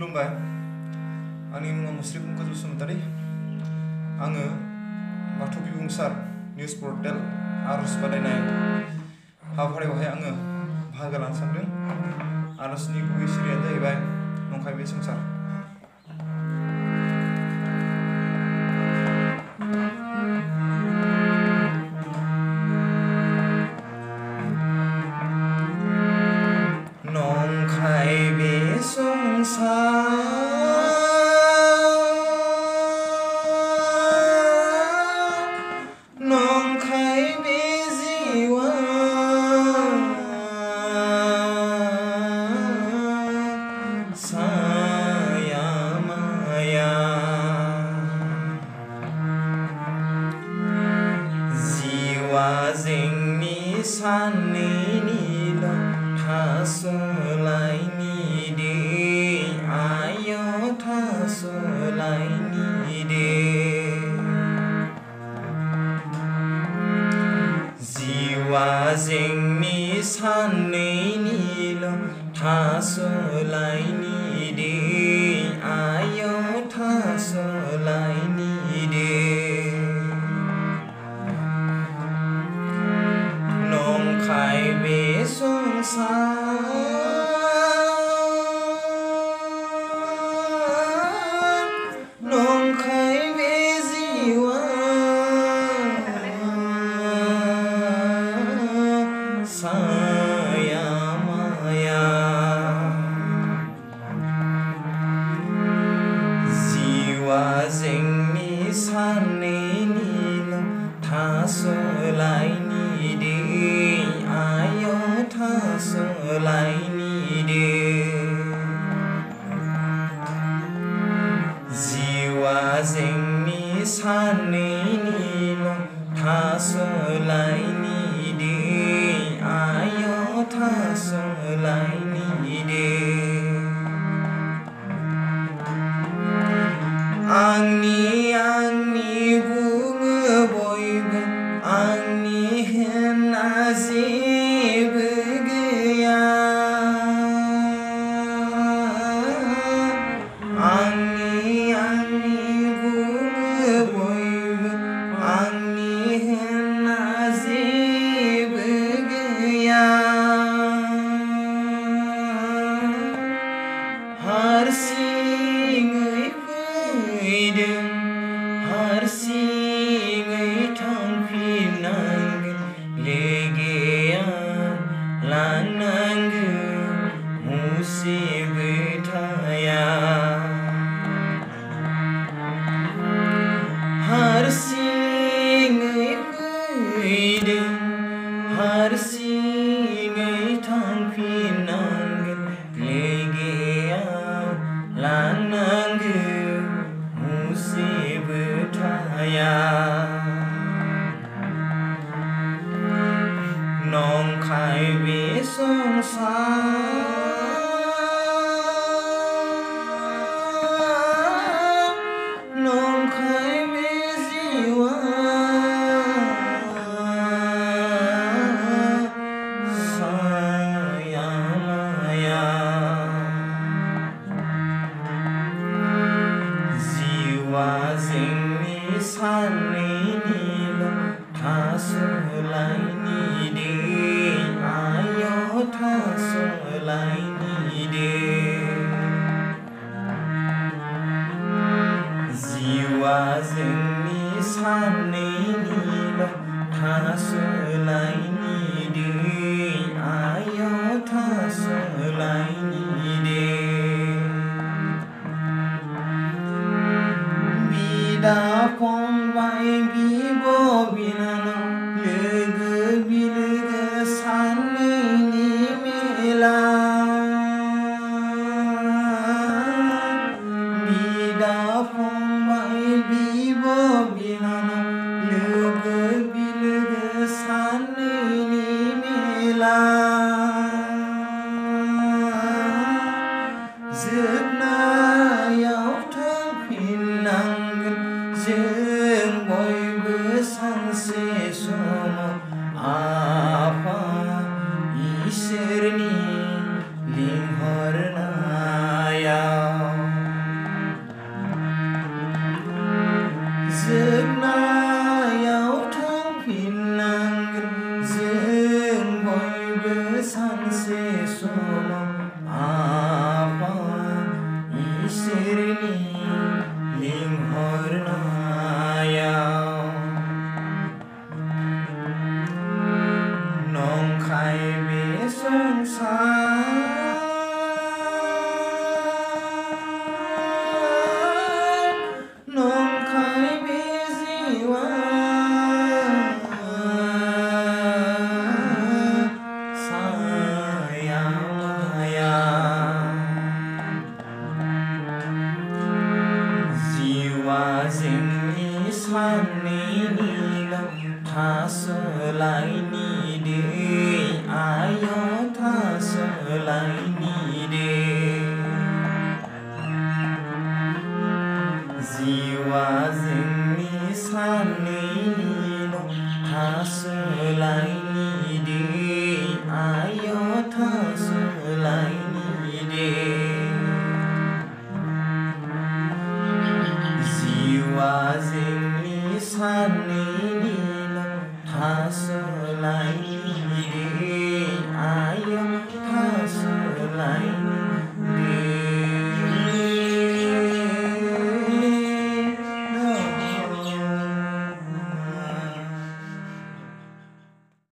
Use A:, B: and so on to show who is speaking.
A: खुलुमबाय आंनि मुङा मुस्रि पंकज बसुमतारी आङो बाथौ बिबुंसार निउज पर्टेल आरज बादायनाय हाबाफारियावहाय आङो बाहागो लानो सानदों। आरजनि गुबै सिरियानो जाहैबाय नंखाय बे संसार। नंखाय बे संसार नंखाय बे जिउआ साया माया जिउआ जोंनि सानैनिल' थास'लायनि दे आय' थास'लायनि दे जिउआ जोंनि सानैनिल' थास'लायनि दे आय' थास'लायनि दे नंखाय बे संसार नंखाय बे जिउआ साया माया जिउआ जोंनि सानैनिल' थास'लायनि दे आय' थास'लायनि दे जिउआ जोंनि सानैनिल' थास'लायनि दे आय' थास'लायनि दे आंनि बुङो बयबो आंनि होनना जेबो गैया आंनि बुङो बयबो आंनि होनना जेबो गैया हारसिङै फैदों हारसिङै थांफिननांगोन लेगेया लानांगोन मुसेबो थाया हारसिङै फैदों हारसिङै थांफिननांगोन लेगेया लानांगोन मुसेबो थाया नंखाय बे संसार नंखाय बे जिउआ साया माया जिउआ जोंनि सानैनिल' थास'लायनि दे आय' थास'लायनि दे जिउआ जोंनि सानैनिल' थास'लायनि दे आय' थास'लायनि दे बिदा फंबाय बिब' बिनानाव लोगो बिलोगो सानैनि मेला बिदा फंबाय बिब' बिनानाव लोगो बिलोगो सानैनि मेला जोबनायाव थांफिननांगोन जों बयबो सानसे समाव आफा इसोरनि लिंहरनायाव
B: सानैनिल' थासोलायनि दे आय' थासोलायनि दे जिउआ जोंनि सानैनिल' थासोलायनि दे आय' थासोलायनि दे जिउआ जोंनि सानैनिल'